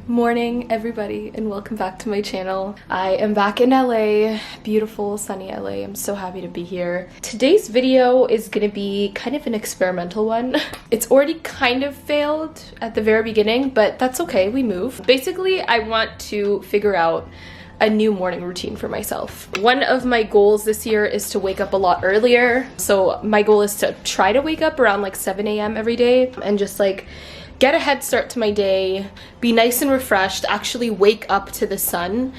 Morning everybody, and welcome back to my channel. I am back in LA, beautiful sunny LA. I'm so happy to be here. Today's video is gonna be kind of an experimental one. It's already kind of failed at the very beginning, but that's okay, we move. Basically, I want to figure out a new morning routine for myself. One of my goals this year is to wake up a lot earlier. So my goal is to try to wake up around like 7 a.m. every day and just like get a head start to my day, be nice and refreshed, actually wake up to the sun,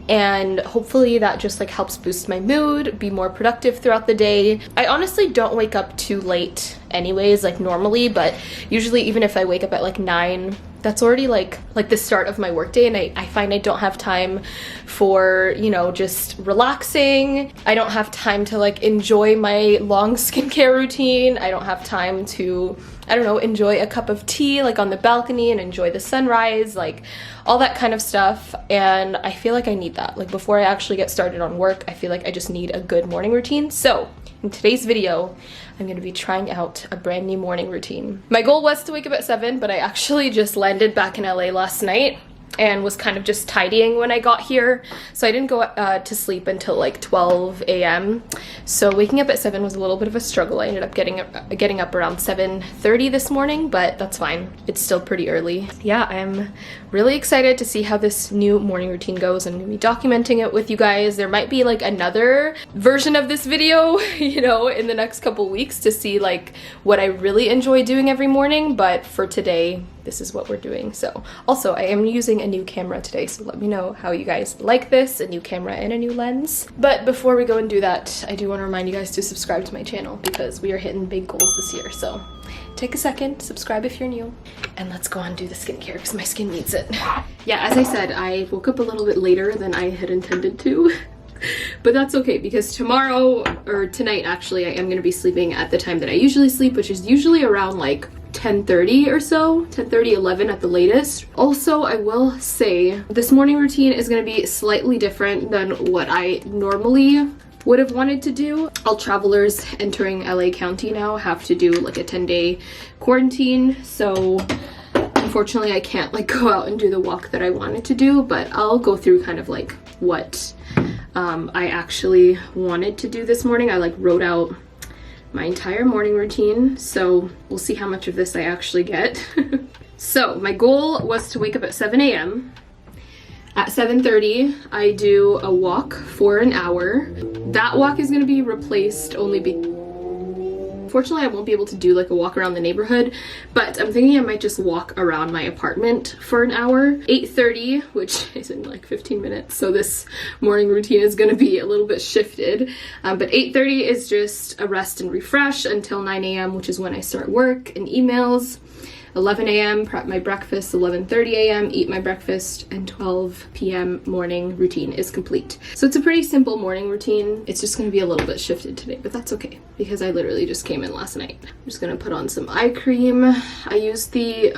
and hopefully that just like helps boost my mood, be more productive throughout the day. I honestly don't wake up too late anyways, like normally, but usually even if I wake up at like 9, that's already like the start of my workday, and I find I don't have time for, you know, just relaxing. I don't have time to like enjoy my long skincare routine. I don't have time to, I don't know, enjoy a cup of tea like on the balcony and enjoy the sunrise, like all that kind of stuff. And I feel like I need that. Like before I actually get started on work, I feel like I just need a good morning routine. So in today's video, I'm gonna be trying out a brand new morning routine. My goal was to wake up at 7, but I actually just landed back in LA last night and was kind of just tidying when I got here. So I didn't go to sleep until like 12 a.m. So waking up at 7 was a little bit of a struggle. I ended up getting up around 7:30 this morning, but that's fine. It's still pretty early. Yeah, I'm really excited to see how this new morning routine goes. I'm gonna be documenting it with you guys. There might be like another version of this video, you know, in the next couple weeks to see like what I really enjoy doing every morning, but for today, this is what we're doing. So also I am using a new camera today, so let me know how you guys like this, a new camera and a new lens. But before we go and do that, I do want to remind you guys to subscribe to my channel because we are hitting big goals this year. So take a second, subscribe if you're new, and let's go on and do the skincare because my skin needs it. Yeah, as I said, I woke up a little bit later than I had intended to. But that's okay because tomorrow, or tonight actually, I am going to be sleeping at the time that I usually sleep, which is usually around like 10:30 or so, 10:30, 11 at the latest. Also, I will say this morning routine is going to be slightly different than what I normally would have wanted to do. All travelers entering LA County now have to do like a 10-day quarantine, so unfortunately I can't like go out and do the walk that I wanted to do, but I'll go through kind of like what I actually wanted to do this morning. I like wrote out my entire morning routine, so we'll see how much of this I actually get. So my goal was to wake up at 7 a.m. At 7:30, I do a walk for an hour. That walk is going to be replaced Unfortunately, I won't be able to do like a walk around the neighborhood, but I'm thinking I might just walk around my apartment for an hour. 8:30, which is in like 15 minutes, so this morning routine is going to be a little bit shifted. But 8:30 is just a rest and refresh until 9 a.m., which is when I start work and emails. 11 a.m. prep my breakfast, 11:30 a.m. eat my breakfast, and 12 p.m. morning routine is complete. So it's a pretty simple morning routine. It's just going to be a little bit shifted today, but that's okay because I literally just came in last night. I'm just going to put on some eye cream. I used the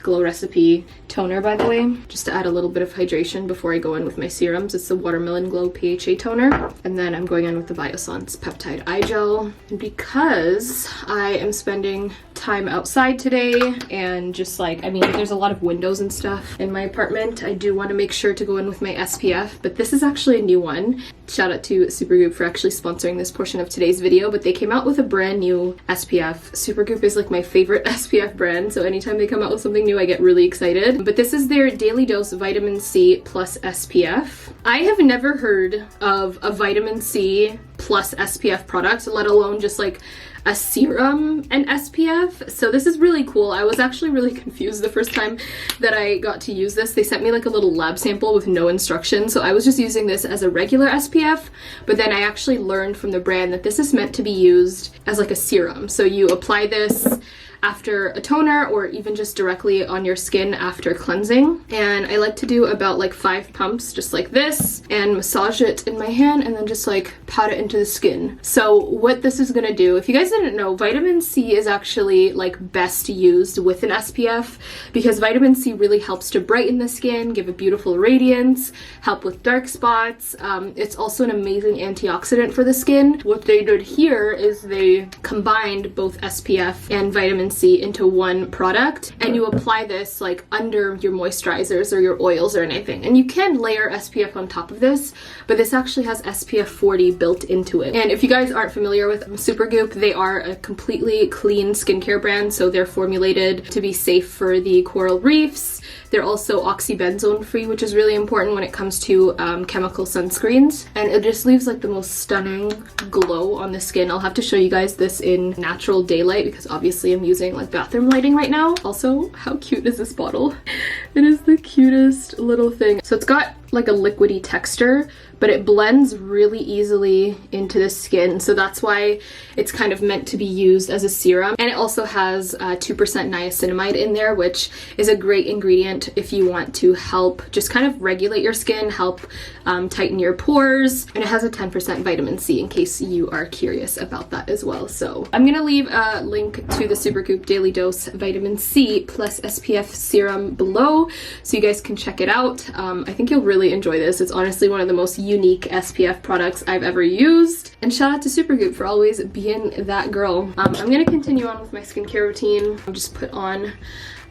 Glow Recipe toner, by the way, just to add a little bit of hydration before I go in with my serums. It's the Watermelon Glow PHA toner, and then I'm going in with the Biossance Peptide Eye Gel. And because I am spending time outside today and just like, I mean, there's a lot of windows and stuff in my apartment, I do want to make sure to go in with my SPF, but this is actually a new one. Shout out to Supergoop for actually sponsoring this portion of today's video, but they came out with a brand new SPF. Supergoop is like my favorite SPF brand, so anytime they come out with something new, I get really excited. But this is their Daily Dose Vitamin C plus SPF. I have never heard of a vitamin C plus SPF product, let alone just like a serum and SPF. So this is really cool. I was actually really confused the first time that I got to use this. They sent me like a little lab sample with no instructions, so I was just using this as a regular SPF, but then I actually learned from the brand that this is meant to be used as like a serum. So you apply this after a toner or even just directly on your skin after cleansing. And I like to do about like 5 pumps just like this and massage it in my hand and then just like pat it into the skin. So what this is gonna do, if you guys didn't know, vitamin C is actually like best used with an SPF because vitamin C really helps to brighten the skin, give a beautiful radiance, help with dark spots. It's also an amazing antioxidant for the skin. What they did here is they combined both SPF and vitamin C into one product, and you apply this like under your moisturizers or your oils or anything. And you can layer SPF on top of this, but this actually has SPF 40 built into it. And if you guys aren't familiar with Supergoop, they are a completely clean skincare brand, so they're formulated to be safe for the coral reefs. They're also oxybenzone free, which is really important when it comes to chemical sunscreens. And it just leaves like the most stunning glow on the skin. I'll have to show you guys this in natural daylight because obviously I'm using like bathroom lighting right now. Also, how cute is this bottle? It is the cutest little thing. So it's got like a liquidy texture, but it blends really easily into the skin, so that's why it's kind of meant to be used as a serum. And it also has 2% niacinamide in there, which is a great ingredient if you want to help just kind of regulate your skin, help tighten your pores. And it has a 10% vitamin C in case you are curious about that as well. So I'm gonna leave a link to the Supergoop Daily Dose Vitamin C plus SPF serum below so you guys can check it out. I think you'll really enjoy this. It's honestly one of the most unique SPF products I've ever used. And shout out to Supergoop for always being that girl. I'm gonna continue on with my skincare routine. I'll just put on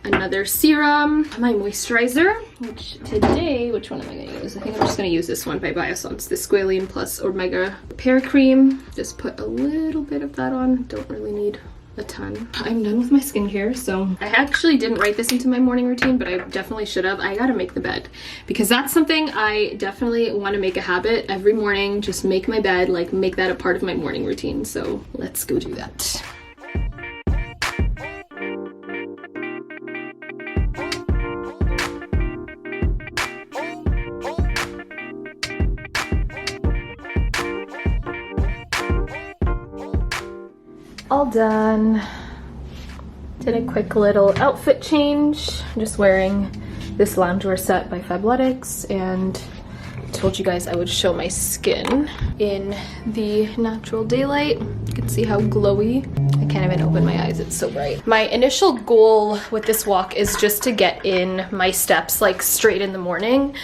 another serum, my moisturizer, which today, which one am I gonna use? I think I'm just gonna use this one by Biossance, the Squalene Plus Omega Repair Cream. Just put a little bit of that on, don't really need a ton. I'm done with my skincare, so I actually didn't write this into my morning routine, but I definitely should have. I gotta make the bed because that's something I definitely want to make a habit every morning. Just make my bed, like make that a part of my morning routine. So let's go do that. All done. Did a quick little outfit change. I'm just wearing this loungewear set by Fabletics, and I told you guys I would show my skin in the natural daylight. You can see how glowy. I can't even open my eyes, it's so bright. My initial goal with this walk is just to get in my steps like straight in the morning,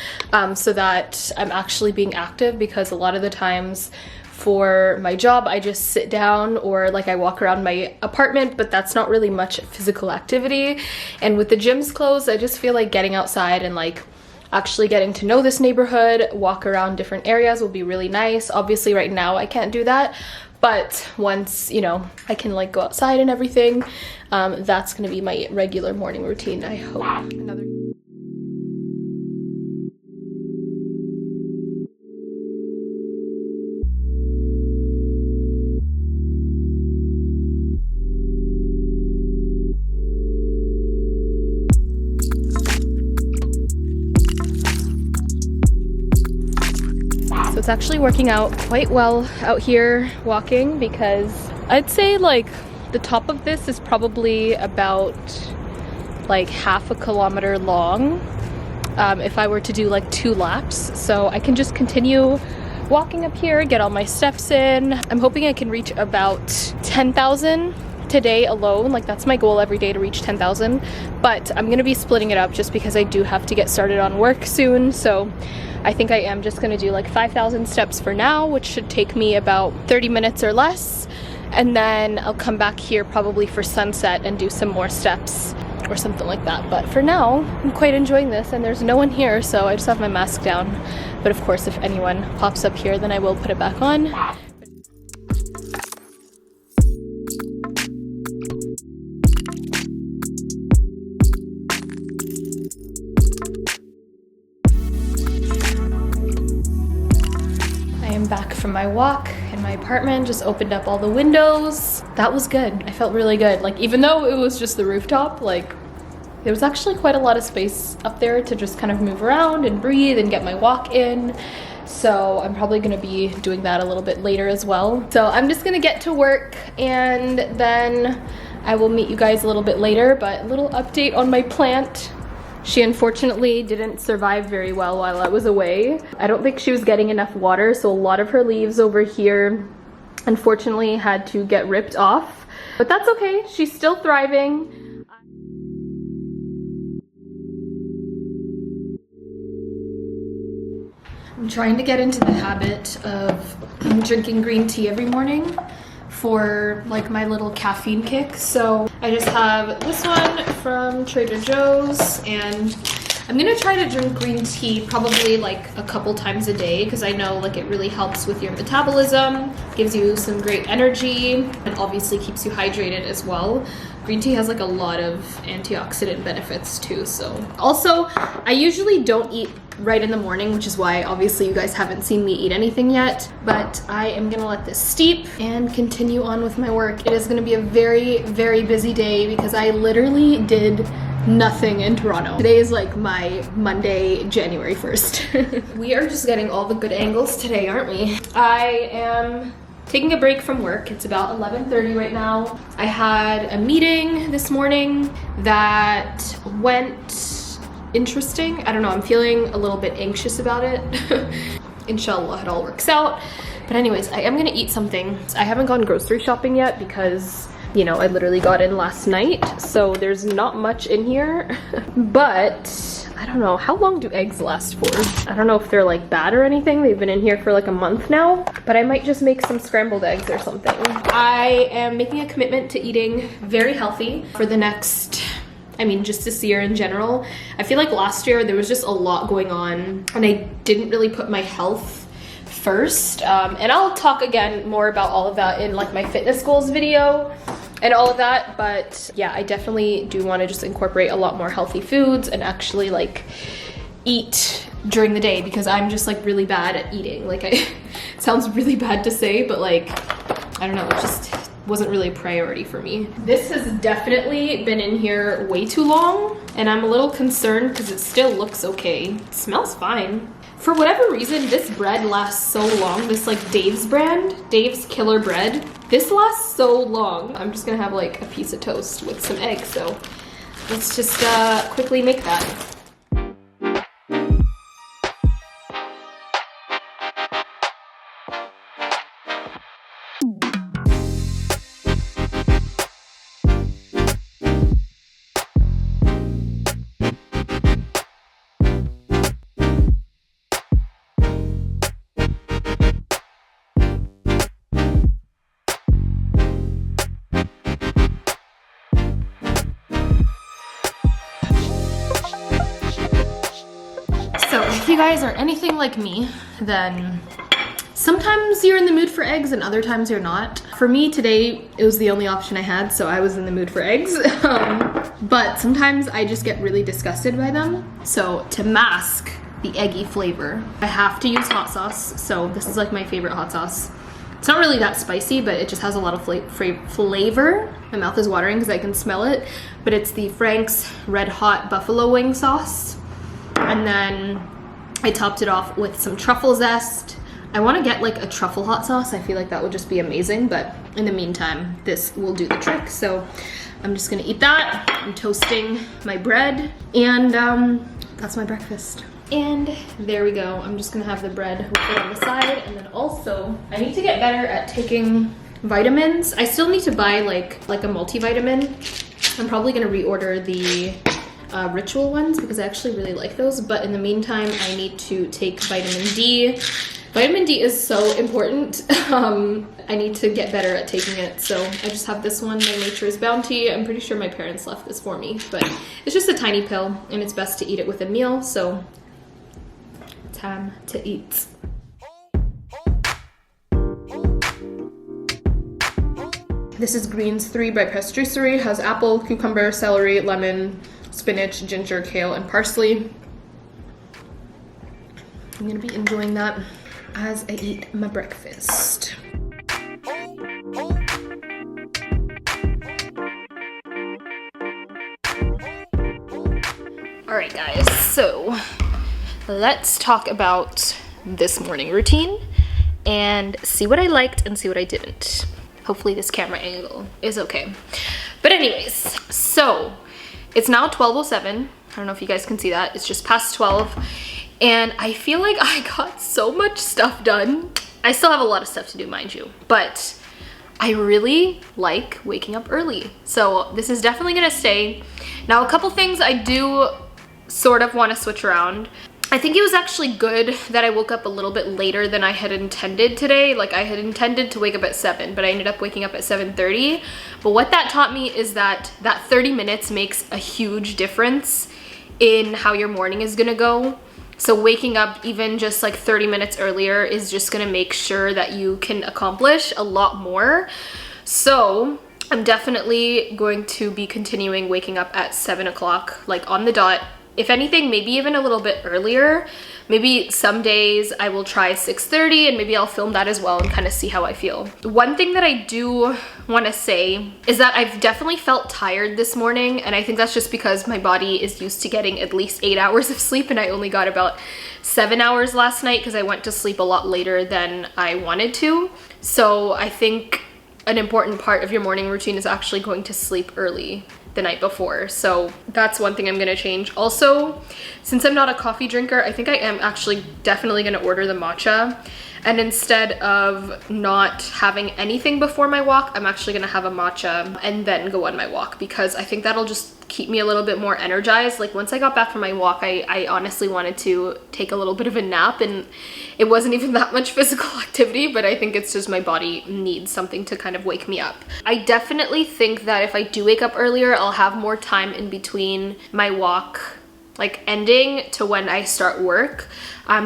so that I'm actually being active, because a lot of the times for my job I just sit down or like I walk around my apartment, but that's not really much physical activity. And with the gyms closed, I just feel like getting outside and like actually getting to know this neighborhood, walk around different areas will be really nice. Obviously right now I can't do that, but once, you know, I can like go outside and everything, that's gonna be my regular morning routine, I hope. It's actually working out quite well out here walking, because I'd say like the top of this is probably about like half a kilometer long if I were to do like 2 laps. So I can just continue walking up here, get all my steps in. I'm hoping I can reach about 10,000 today alone. Like that's my goal every day, to reach 10,000, but I'm gonna be splitting it up just because I do have to get started on work soon. So I think I am just gonna do like 5,000 steps for now, which should take me about 30 minutes or less. And then I'll come back here probably for sunset and do some more steps or something like that. But for now, I'm quite enjoying this, and there's no one here, so I just have my mask down. But of course, if anyone pops up here, then I will put it back on. Back from my walk in my apartment, just opened up all the windows. That was good. I felt really good. Like even though it was just the rooftop, like there was actually quite a lot of space up there to just kind of move around and breathe and get my walk in. So I'm probably gonna be doing that a little bit later as well. So I'm just gonna get to work and then I will meet you guys a little bit later. But a little update on my plant. She unfortunately didn't survive very well while I was away. I don't think she was getting enough water, so a lot of her leaves over here unfortunately had to get ripped off. But that's okay, she's still thriving. I'm trying to get into the habit of drinking green tea every morning for like my little caffeine kick. So I just have this one from Trader Joe's, and I'm gonna try to drink green tea probably like a couple times a day because I know like it really helps with your metabolism, gives you some great energy, and obviously keeps you hydrated as well. Green tea has like a lot of antioxidant benefits too. So also, I usually don't eat right in the morning, which is why obviously you guys haven't seen me eat anything yet, but I am gonna let this steep and continue on with my work. It is gonna be a very, very busy day because I literally did nothing in Toronto. Today is like my Monday, January 1st. We are just getting all the good angles today, aren't we? I am taking a break from work. It's about 11:30 right now. I had a meeting this morning that went interesting. I don't know, I'm feeling a little bit anxious about it. Inshallah, it all works out. But anyways, I am gonna eat something. I haven't gone grocery shopping yet because, you know, I literally got in last night, so there's not much in here. But I don't know, how long do eggs last for? I don't know if they're like bad or anything. They've been in here for like a month now, but I might just make some scrambled eggs or something. I am making a commitment to eating very healthy for the next, I mean, just this year in general. I feel like last year there was just a lot going on and I didn't really put my health first. And I'll talk again more about all of that in like my fitness goals video and all of that, but yeah, I definitely do want to just incorporate a lot more healthy foods and actually like eat during the day because I'm just like really bad at eating. Like it sounds really bad to say, but like, I don't know, it just wasn't really a priority for me. This has definitely been in here way too long and I'm a little concerned because it still looks okay. It smells fine. For whatever reason, this bread lasts so long. This like Dave's brand, Dave's Killer Bread. This lasts so long. I'm just gonna have like a piece of toast with some eggs. So let's just quickly make that. So if you guys are anything like me, then sometimes you're in the mood for eggs and other times you're not. For me today, it was the only option I had, so I was in the mood for eggs. But sometimes I just get really disgusted by them. So to mask the eggy flavor, I have to use hot sauce. So this is like my favorite hot sauce. It's not really that spicy, but it just has a lot of flavor. My mouth is watering because I can smell it. But it's the Frank's Red Hot Buffalo Wing sauce. And then I topped it off with some truffle zest. I want to get like a truffle hot sauce. I feel like that would just be amazing, but in the meantime, this will do the trick. So I'm just gonna eat that. I'm toasting my bread, and that's my breakfast. And there we go. I'm just gonna have the bread put on the side, and then also I need to get better at taking vitamins. I still need to buy like a multivitamin. I'm probably gonna reorder the Ritual ones because I actually really like those, but in the meantime I need to take vitamin D. Vitamin D is so important. I need to get better at taking it, so I just have this one by Nature's Bounty. I'm pretty sure my parents left this for me, but it's just a tiny pill and it's best to eat it with a meal, so time to eat. This is Greens 3 by Patisserie. Has apple, cucumber, celery, lemon, spinach, ginger, kale, and parsley. I'm gonna be enjoying that as I eat my breakfast. All right, guys, so let's talk about this morning routine and see what I liked and see what I didn't. Hopefully this camera angle is okay. But anyways, so it's now 12:07. I don't know if you guys can see that. It's just past 12. And I feel like I got so much stuff done. I still have a lot of stuff to do, mind you. But I really like waking up early. So this is definitely gonna stay. Now, a couple things I do sort of want to switch around. I think it was actually good that I woke up a little bit later than I had intended today. Like I had intended to wake up at 7, but I ended up waking up at 7:30. But what that taught me is that 30 minutes makes a huge difference in how your morning is gonna go. So waking up even just like 30 minutes earlier is just gonna make sure that you can accomplish a lot more. So I'm definitely going to be continuing waking up at 7 o'clock, like on the dot. If anything, maybe even a little bit earlier. Maybe some days I will try 6:30 and maybe I'll film that as well and kind of see how I feel. One thing that I do want to say is that I've definitely felt tired this morning, and I think that's just because my body is used to getting at least 8 hours of sleep, and I only got about 7 hours last night because I went to sleep a lot later than I wanted to. So I think an important part of your morning routine is actually going to sleep early the night before. So that's one thing I'm gonna change. Also, since I'm not a coffee drinker, I think I am actually definitely gonna order the matcha. And instead of not having anything before my walk, I'm actually gonna have a matcha and then go on my walk, because I think that'll just keep me a little bit more energized. Like once I got back from my walk, I honestly wanted to take a little bit of a nap, and it wasn't even that much physical activity, but I think it's just my body needs something to kind of wake me up. I definitely think that if I do wake up earlier, I'll have more time in between my walk like ending to when I start work,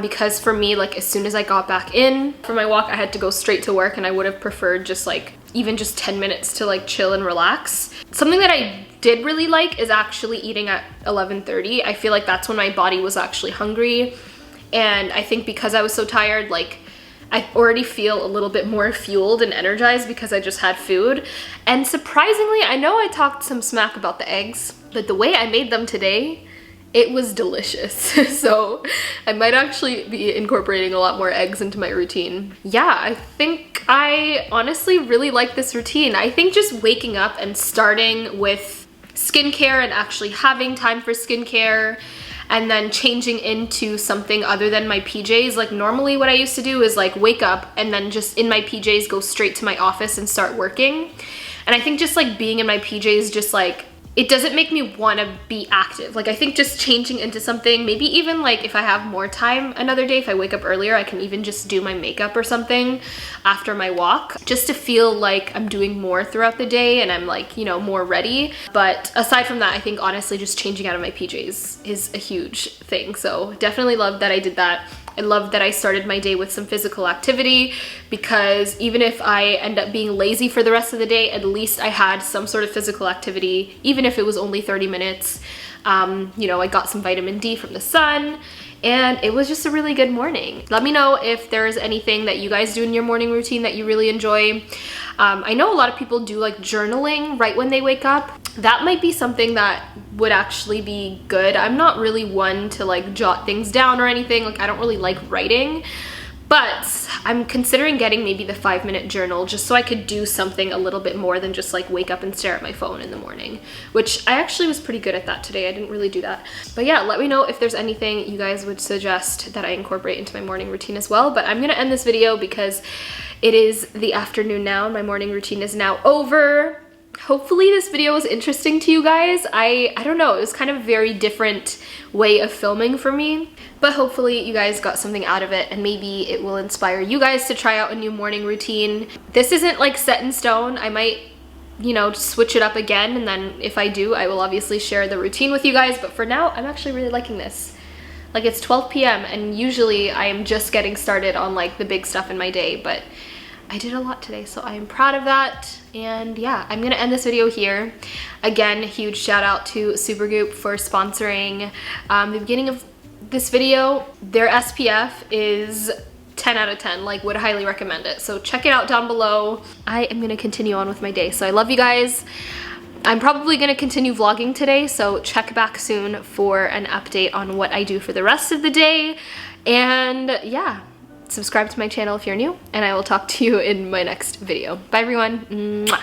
because for me, like as soon as I got back in from my walk, I had to go straight to work, and I would have preferred just like even just 10 minutes to like chill and relax. Something that I did really like is actually eating at 11:30. I feel like that's when my body was actually hungry, and I think because I was so tired, like I already feel a little bit more fueled and energized because I just had food. And surprisingly, I know I talked some smack about the eggs, but the way I made them today, it was delicious. So I might actually be incorporating a lot more eggs into my routine. Yeah, I think I honestly really like this routine. I think just waking up and starting with skincare and actually having time for skincare, and then changing into something other than my PJs. Like normally what I used to do is like wake up and then just in my PJs go straight to my office and start working. And I think just like being in my PJs just like, it doesn't make me want to be active. Like I think just changing into something, maybe even like if I have more time another day, if I wake up earlier, I can even just do my makeup or something after my walk, just to feel like I'm doing more throughout the day and I'm like, you know, more ready. But aside from that, I think honestly just changing out of my PJs is a huge thing. So definitely love that I did that. I love that I started my day with some physical activity, because even if I end up being lazy for the rest of the day, at least I had some sort of physical activity, even if it was only 30 minutes. You know, I got some vitamin D from the sun, and it was just a really good morning. Let me know if there's anything that you guys do in your morning routine that you really enjoy. I know a lot of people do like journaling right when they wake up. That might be something that would actually be good. I'm not really one to like jot things down or anything. Like I don't really like writing, but I'm considering getting maybe the 5-minute journal just so I could do something a little bit more than just like wake up and stare at my phone in the morning, which I actually was pretty good at that today. I didn't really do that. But yeah, let me know if there's anything you guys would suggest that I incorporate into my morning routine as well. But I'm gonna end this video because it is the afternoon now and my morning routine is now over. Hopefully this video was interesting to you guys. I don't know, it was kind of a very different way of filming for me, but hopefully you guys got something out of it, and maybe it will inspire you guys to try out a new morning routine. This isn't like set in stone. I might, you know, switch it up again, and then if I do, I will obviously share the routine with you guys, but for now, I'm actually really liking this. Like it's 12 p.m. and usually I am just getting started on like the big stuff in my day, but I did a lot today, so I am proud of that. And yeah, I'm gonna end this video here. Again, huge shout out to Supergoop for sponsoring the beginning of this video. Their SPF is 10 out of 10, like would highly recommend it. So check it out down below. I am gonna continue on with my day. So I love you guys. I'm probably gonna continue vlogging today, so check back soon for an update on what I do for the rest of the day. And yeah, subscribe to my channel if you're new, and I will talk to you in my next video. Bye everyone. Mwah.